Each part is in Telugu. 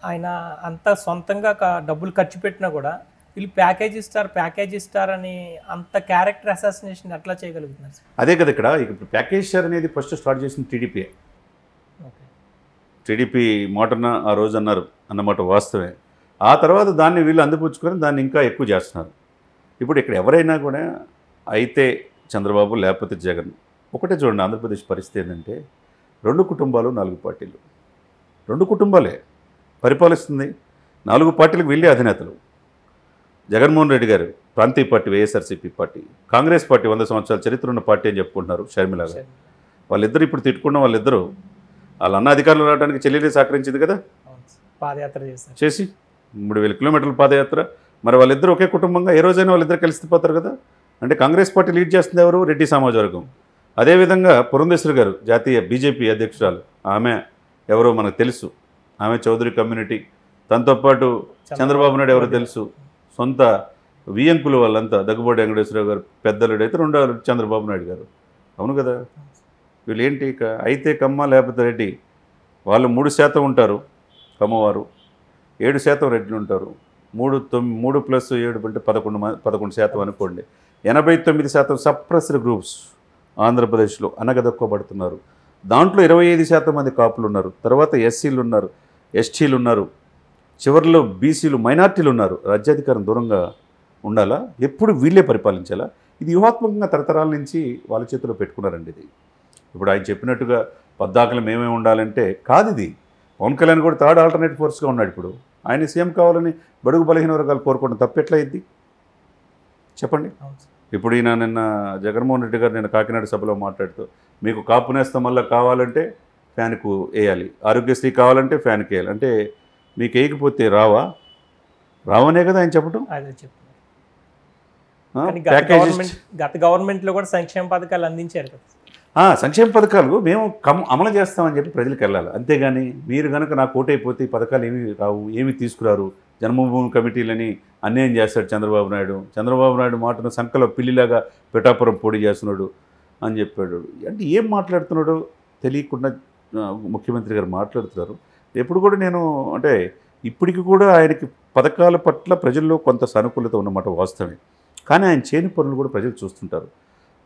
ఆయన అంతా సొంతంగా డబ్బులు ఖర్చు పెట్టినా కూడా వీళ్ళు ప్యాకేజ్ ఇస్తారు అని అంత క్యారెక్టర్ అసాసినేషన్ ఎట్లా చేయగలుగుతున్నారు సార్? అదే కదా ఇక్కడ ఇప్పుడు ప్యాకేజ్ షేర్ అనేది ఫస్ట్ స్టార్ట్ చేసిన టీడీపీ. ఓకే. టీడీపీ మోటర్న ఆ రోజు అన్నారు అన్నమాట వాస్తవే. ఆ తర్వాత దాన్ని వీళ్ళు అందిపుచ్చుకొని దాన్ని ఇంకా ఎక్కువ చేస్తున్నారు. ఇప్పుడు ఇక్కడ ఎవరైనా కూడా అయితే చంద్రబాబు లేకపోతే జగన్. ఒకటే చూడండి ఆంధ్రప్రదేశ్ పరిస్థితి ఏంటంటే 2 కుటుంబాలు 4 పార్టీలు. 2 కుటుంబాలే పరిపాలిస్తుంది. 4 పార్టీలకు వెళ్ళే అధినేతలు. జగన్మోహన్ రెడ్డి గారు ప్రాంతీయ party YSRCP party, Congress party 100 సంవత్సరాల చరిత్ర ఉన్న పార్టీ అని చెప్పుకుంటున్నారు షర్మిల గారు. వాళ్ళిద్దరు ఇప్పుడు తిట్టుకున్న వాళ్ళిద్దరూ వాళ్ళ అన్న అధికారులు రావడానికి చెల్లెలే సహకరించింది కదా, పాదయాత్ర చేసి 3000 కిలోమీటర్ల పాదయాత్ర. మరి వాళ్ళిద్దరూ ఒకే కుటుంబంగా ఏ రోజైనా వాళ్ళిద్దరు కలిసిపోతారు కదా. అంటే కాంగ్రెస్ పార్టీ లీడ్ చేస్తుంది ఎవరు? రెడ్డి సమాజ వర్గం. అదేవిధంగా పురంధేశ్వరి గారు జాతీయ బీజేపీ అధ్యక్షురాలు, ఆమె ఎవరో మనకు తెలుసు, ఆమె చౌదరి కమ్యూనిటీ. తనతో పాటు చంద్రబాబు నాయుడు ఎవరో తెలుసు, సొంత వియంకులు వాళ్ళంతా. దగ్గుబాటి వెంకటేశ్వరరావు గారు పెద్దలుడు అయితే, రెండో చంద్రబాబు నాయుడు గారు. అవును కదా. వీళ్ళు ఏంటి ఇక అయితే కమ్మ లేకపోతే రెడ్డి. వాళ్ళు 3% ఉంటారు కమ్మవారు, 7% రెడ్డిలు ఉంటారు. 3 + 7 అంటే 11% అనుకోండి. 89% సప్రెస్డ్ గ్రూప్స్ ఆంధ్రప్రదేశ్లో అనగదొక్కబడుతున్నారు. దాంట్లో 25% మంది కాపులు ఉన్నారు, తర్వాత ఎస్సీలు ఉన్నారు, ఎస్టీలు ఉన్నారు, చివరిలో బీసీలు మైనార్టీలు ఉన్నారు. రాజ్యాధికారం దూరంగా ఉండాలా? ఎప్పుడు వీళ్ళే పరిపాలించాలా? ఇది వ్యూహాత్మకంగా తరతరాల నుంచి వాళ్ళ చేతిలో పెట్టుకున్నారండి. ఇది ఇప్పుడు ఆయన చెప్పినట్టుగా పద్దాకలు మేమే ఉండాలంటే కాదు. ఇది పవన్ కళ్యాణ్ కూడా థర్డ్ ఆల్టర్నేట్ ఫోర్స్గా ఉన్నాడు. ఇప్పుడు ఆయన సీఎం కావాలని బడుగు బలహీన వర్గాలు కోరుకోవడం తప్పెట్లయింది చెప్పండి. ఇప్పుడు ఈయన నిన్న జగన్మోహన్ రెడ్డి గారు నిన్న కాకినాడ సభలో మాట్లాడుతూ, మీకు కాపు నేస్తం వల్ల కావాలంటే ఫ్యాన్కు వేయాలి, ఆరోగ్యశ్రీ కావాలంటే ఫ్యాన్కి వేయాలి, అంటే మీకు వేయకపోతే రావనే కదా ఆయన చెప్పడం. గత గవర్నమెంట్లో కూడా సంక్షేమ పథకాలు అందించారు కదా. సంక్షేమ పథకాలు మేము అమలు చేస్తామని చెప్పి ప్రజలకు వెళ్ళాలి. అంతేగాని మీరు కనుక నాకు ఓటైపోతే ఈ పథకాలు ఏమీ రావు, ఏమీ తీసుకురారు, జన్మభూమి కమిటీలని అన్యాయం చేస్తాడు చంద్రబాబు నాయుడు. చంద్రబాబు నాయుడు మాటను సంకలో పిల్లిలాగా పిఠాపురం పొడి చేస్తున్నాడు అని చెప్పాడు. అంటే ఏం మాట్లాడుతున్నాడో తెలియకుండా ముఖ్యమంత్రి గారు మాట్లాడుతున్నారు. ఎప్పుడు కూడా నేను అంటే ఇప్పటికి కూడా ఆయనకి పథకాల పట్ల ప్రజల్లో కొంత సానుకూలత ఉన్నమాట వాస్తవమే. కానీ ఆయన చేయని పనులు కూడా ప్రజలు చూస్తుంటారు.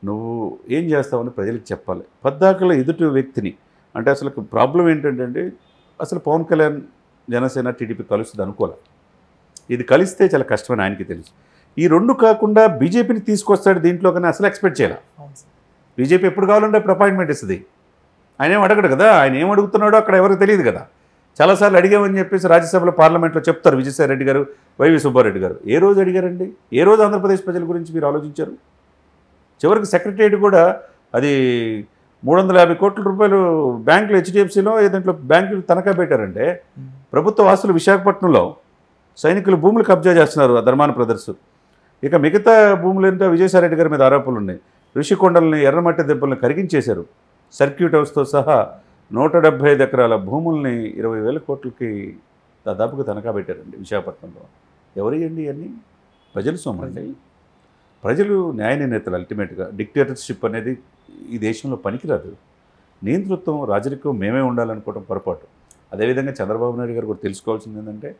నువ్వు ఏం చేస్తావని ప్రజలకు చెప్పాలి. పద్దాకల ఎదుటి వ్యక్తిని అంటే అసలు ప్రాబ్లం ఏంటంటే అసలు పవన్ కళ్యాణ్ జనసేన టీడీపీ కలుస్తుంది అనుకోవాలి. ఇది కలిస్తే చాలా కష్టమని ఆయనకి తెలుసు. ఈ 2 కాకుండా బీజేపీని తీసుకొస్తాడు దీంట్లో, కానీ అసలు ఎక్స్పెక్ట్ చేయాలి. బీజేపీ ఎప్పుడు కావాలంటే అప్పుడు అపాయింట్మెంట్ ఇస్తుంది. ఆయన ఏం అడగడు కదా. ఆయన ఏం అడుగుతున్నాడో అక్కడ ఎవరికి తెలియదు కదా. చాలాసార్లు అడిగామని చెప్పేసి రాజ్యసభలో పార్లమెంట్లో చెప్తారు విజయసాయి రెడ్డి గారు, వైవి సుబ్బారెడ్డి గారు. ఏ రోజు అడిగారండి? ఏ రోజు ఆంధ్రప్రదేశ్ ప్రజల గురించి మీరు ఆలోచించారు? చివరికి సెక్రటరియట్ కూడా అది 350 కోట్ల రూపాయలు బ్యాంకులు హెచ్డిఎఫ్సిలో ఏదంట్లో బ్యాంకులు తనఖా పెట్టారంటే, ప్రభుత్వ ఆస్తులు విశాఖపట్నంలో సైనికులు భూములు కబ్జా చేస్తున్నారు ధర్మాన బ్రదర్స్. ఇక మిగతా భూములంతా విజయసాయి రెడ్డి గారి మీద ఆరోపణలు ఉన్నాయి. ఋషికొండల్ని ఎర్రమట్టి దెబ్బలను కరిగించేశారు. సర్క్యూట్ హౌస్తో సహా 175 ఎకరాల భూముల్ని 20,000 కోట్లకి దాదాపుగా తనఖా పెట్టారండి విశాఖపట్నంలో. ఎవరియండి ఇవన్నీ? ప్రజలు సొమ్మండి. ప్రజలు న్యాయ నిర్ణేతలు. అల్టిమేట్గా డిక్టేటర్షిప్ అనేది ఈ దేశంలో పనికిరాదు. నియంతృత్వం, రాజరికం మేమే ఉండాలనుకోవడం పొరపాటు. అదేవిధంగా చంద్రబాబు నాయుడు గారు కూడా తెలుసుకోవాల్సింది ఏంటంటే,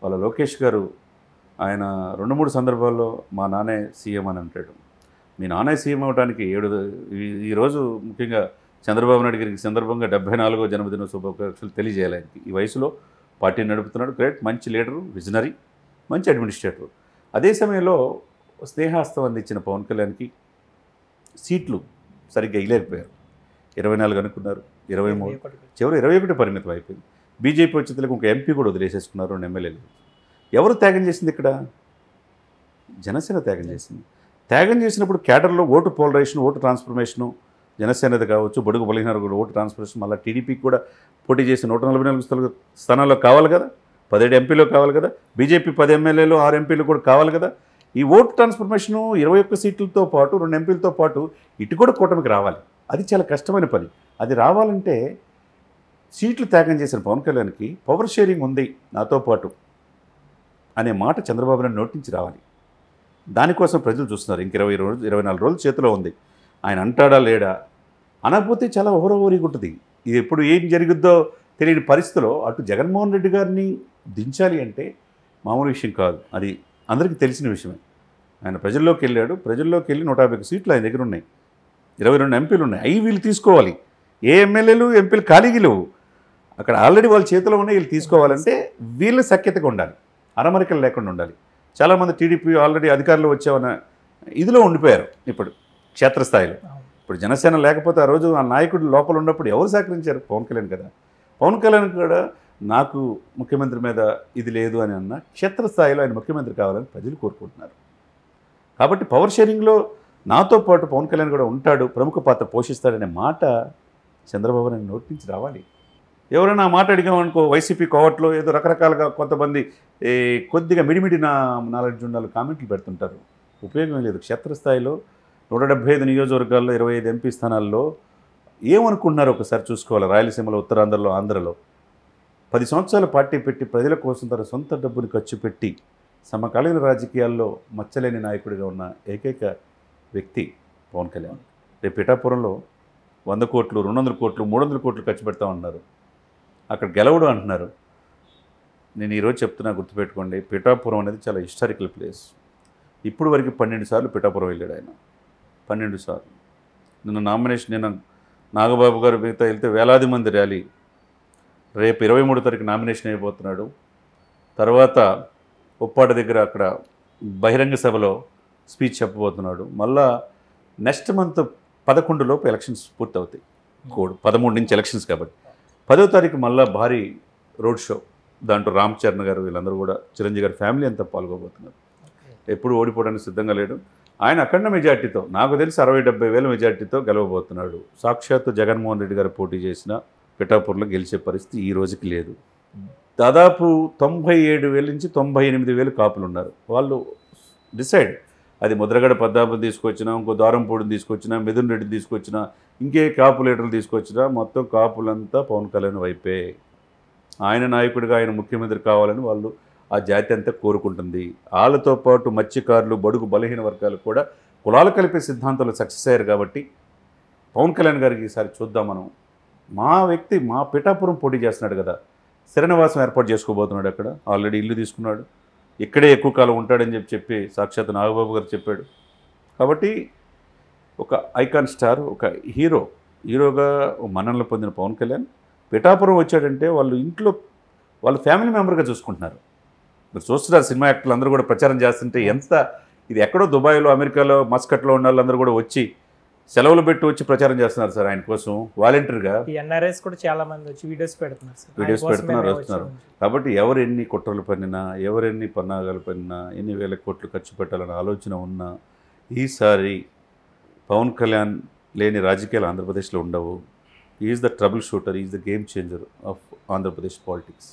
వాళ్ళ లోకేష్ గారు ఆయన 2-3 సందర్భాల్లో మా నాన్నే సీఎం అని అంటాడు. మీ నాన్నే సీఎం అవడానికి ఈరోజు ముఖ్యంగా చంద్రబాబు నాయుడు గారికి సందర్భంగా 74వ జన్మదిన శుభాకాంక్షలు తెలియజేయాలి. ఆయనకి ఈ వయసులో పార్టీని నడుపుతున్నాడు. గ్రేట్, మంచి లీడరు, విజనరీ, మంచి అడ్మినిస్ట్రేటర్. అదే సమయంలో స్నేహాస్తం అందించిన పవన్ కళ్యాణ్కి సీట్లు సరిగ్గా ఇవ్వలేకపోయారు. 24 అనుకున్నారు, 23, చివరి 21 పరిమితం అయిపోయింది. బీజేపీ వచ్చేందుకు ఒక ఎంపీ కూడా వదిలేసేసుకున్నారు, 2 ఎమ్మెల్యేలు. ఎవరు త్యాగం చేసింది ఇక్కడ? జనసేన త్యాగం చేసింది. త్యాగం చేసినప్పుడు క్యాడర్లో ఓటు పోలరైజేషన్, ఓటు ట్రాన్స్ఫర్మేషను, జనసేనది కావచ్చు, బడుగు బలహీన కూడా ఓటు ట్రాన్స్ఫర్మేషన్, మళ్ళీ టీడీపీకి కూడా పోటీ చేసి 144 స్థానాల్లో కావాలి కదా, 17 ఎంపీలో కావాలి కదా, బీజేపీ 10 ఎమ్మెల్యేలు 6 ఎంపీలు కూడా కావాలి కదా. ఈ ఓటు ట్రాన్స్ఫర్మేషను 21 సీట్లతో పాటు 2 ఎంపీలతో పాటు ఇటు కూడా కూటమికి రావాలి. అది చాలా కష్టమైన పని. అది రావాలంటే సీట్లు త్యాగం చేసిన పవన్ కళ్యాణ్కి పవర్ షేరింగ్ ఉంది నాతో పాటు అనే మాట చంద్రబాబు నాయుడు నోటి నుంచి రావాలి. దానికోసం ప్రజలు చూస్తున్నారు. ఇంక 24 రోజులు చేతిలో ఉంది. ఆయన అంటాడా లేడా అనకపోతే చాలా ఓవరీగా ఉంటుంది. ఇది ఎప్పుడు ఏం జరుగుద్దో తెలియని పరిస్థితిలో అటు జగన్మోహన్ రెడ్డి గారిని దించాలి అంటే మామూలు విషయం కాదు, అది అందరికీ తెలిసిన విషయమే. ఆయన ప్రజల్లోకి వెళ్ళాడు, ప్రజల్లోకి వెళ్ళి 150 సీట్లు ఆయన దగ్గర ఉన్నాయి, 22 ఎంపీలు ఉన్నాయి, అవి వీళ్ళు తీసుకోవాలి. ఏ ఎమ్మెల్యేలు ఎంపీలు ఖాళీగా లేవు, అక్కడ ఆల్రెడీ వాళ్ళ చేతిలో ఉన్నాయి. వీళ్ళు తీసుకోవాలంటే వీళ్ళు సఖ్యతగా ఉండాలి, అరమరికలు లేకుండా ఉండాలి. చాలామంది టీడీపీ ఆల్రెడీ అధికారంలో వచ్చామన్న ఇదిలో ఉండిపోయారు. ఇప్పుడు క్షేత్రస్థాయిలో ఇప్పుడు జనసేన లేకపోతే ఆ రోజు ఆ నాయకుడు లోపల ఉన్నప్పుడు ఎవరు సహకరించారు? పవన్ కళ్యాణ్ కదా. పవన్ కళ్యాణ్ కూడా నాకు ముఖ్యమంత్రి మీద ఇది లేదు అని అన్న క్షేత్రస్థాయిలో ఆయన ముఖ్యమంత్రి కావాలని ప్రజలు కోరుకుంటున్నారు. కాబట్టి పవర్ షేరింగ్లో నాతో పాటు పవన్ కళ్యాణ్ కూడా ఉంటాడు, ప్రముఖ పాత్ర పోషిస్తాడనే మాట చంద్రబాబు నాయుడు నోటి నుంచి రావాలి. ఎవరైనా ఆ మాట అడిగామనుకో, వైసీపీ కోవట్లో ఏదో రకరకాలుగా కొంతమంది కొద్దిగా మిడిమిడి నాలెడ్జ్ ఉండాలి కామెంట్లు పెడుతుంటారు. ఉపయోగం లేదు. క్షేత్రస్థాయిలో 175 నియోజకవర్గాల్లో 25 ఎంపీ స్థానాల్లో ఏమనుకుంటున్నారో ఒకసారి చూసుకోవాలి. రాయలసీమలో, ఉత్తరాంధ్రలో, ఆంధ్రలో 10 సంవత్సరాలు పార్టీ పెట్టి ప్రజల కోసం తన సొంత డబ్బుని ఖర్చు పెట్టి సమకాలీన రాజకీయాల్లో మచ్చలేని నాయకుడిగా ఉన్న ఏకైక వ్యక్తి పవన్ కళ్యాణ్. రేపు పిఠాపురంలో 100 కోట్లు, 200 కోట్లు, 300 కోట్లు ఖర్చు పెడతా ఉన్నారు. అక్కడ గెలవడం అంటున్నారు. నేను ఈరోజు చెప్తున్నా, గుర్తుపెట్టుకోండి, పిఠాపురం అనేది చాలా హిస్టారికల్ ప్లేస్. ఇప్పుడు వరకు 12 సార్లు పిఠాపురం వెళ్ళాడు ఆయన, 12 సార్లు. నిన్న నామినేషన్, నిన్న నాగబాబు గారు మిగతా వెళ్తే వేలాది మంది ర్యాలీ. రేపు 23వ తారీఖు నామినేషన్ అయిపోతున్నాడు. తర్వాత ఉప్పాడ దగ్గర అక్కడ బహిరంగ సభలో స్పీచ్ చెప్పబోతున్నాడు. మళ్ళా నెక్స్ట్ మంత్ 11 లోపు ఎలక్షన్స్ పూర్తవుతాయి. 13 నుంచి ఎలక్షన్స్ కాబట్టి 10వ తారీఖు మళ్ళీ భారీ రోడ్ షో. దాంట్లో రామ్ చరణ్ గారు వీళ్ళందరూ కూడా, చిరంజీవి గారి ఫ్యామిలీ అంతా పాల్గొబోతున్నారు. ఎప్పుడు ఓడిపోవడానికి సిద్ధంగా లేడు ఆయన. అఖండ మెజార్టీతో, నాకు తెలిసి 60-70 వేల మెజార్టీతో గెలవబోతున్నాడు. సాక్షాత్తు జగన్మోహన్ రెడ్డి గారు పోటీ చేసిన పిఠాపూర్లో గెలిచే పరిస్థితి ఈ రోజుకి లేదు. దాదాపు 97,000 నుంచి 98,000 కాపులు ఉన్నారు. వాళ్ళు డిసైడ్, అది ముద్రగడ పద్మావతిని తీసుకొచ్చినా, ఇంకో దారంపూడిని తీసుకొచ్చినా, మిథున్ రెడ్డిని తీసుకొచ్చినా, ఇంకే కాపు లీడర్లు తీసుకొచ్చినా మొత్తం కాపులంతా పవన్ కళ్యాణ్ వైపే. ఆయన నాయకుడిగా, ఆయన ముఖ్యమంత్రి కావాలని వాళ్ళు ఆ జాతి అంతా కోరుకుంటుంది. వాళ్ళతో పాటు మత్స్యకారులు, బడుగు బలహీన వర్గాలు కూడా కులాలు కలిపే సిద్ధాంతాలు సక్సెస్ అయ్యారు. కాబట్టి పవన్ కళ్యాణ్ గారికి ఈసారి చూద్దాం మనం. మా వ్యక్తి మా పిఠాపురం పోటీ చేస్తున్నాడు కదా, స్థిరనివాసం ఏర్పాటు చేసుకోబోతున్నాడు. అక్కడ ఆల్రెడీ ఇల్లు తీసుకున్నాడు, ఇక్కడే ఎక్కువ కాలం ఉంటాడని చెప్పి సాక్షాత్ నాగబాబు గారు చెప్పాడు. కాబట్టి ఒక ఐకాన్ స్టార్, ఒక హీరోగా మన్ననలు పొందిన పవన్ కళ్యాణ్ పిఠాపురం వచ్చాడంటే వాళ్ళు ఇంట్లో వాళ్ళ ఫ్యామిలీ మెంబర్గా చూసుకుంటున్నారు. మీరు చూస్తున్నారు, సినిమా యాక్టర్లు అందరూ కూడా ప్రచారం చేస్తుంటే ఎంత ఇది ఎక్కడో దుబాయ్లో, అమెరికాలో, మస్కట్లో ఉన్న వాళ్ళందరూ కూడా వచ్చి సెలవులు పెట్టి వచ్చి ప్రచారం చేస్తున్నారు సార్ ఆయన కోసం వాలంటీర్గా. ఎన్ఆర్ఐస్ కూడా చాలా మంది వచ్చి వీడియోస్ పెడుతున్నారు, వస్తున్నారు. కాబట్టి ఎవరు ఎన్ని కుట్రలు పన్నినా, ఎవరెన్ని పన్నాగాలు పన్నినా, ఎన్ని వేల కోట్లు ఖర్చు పెట్టాలన్న ఆలోచన ఉన్నా ఈసారి పవన్ కళ్యాణ్ లేని రాజకీయాలు ఆంధ్రప్రదేశ్లో ఉండవు. Is the trouble shooter, is the game changer of Andhra Pradesh politics.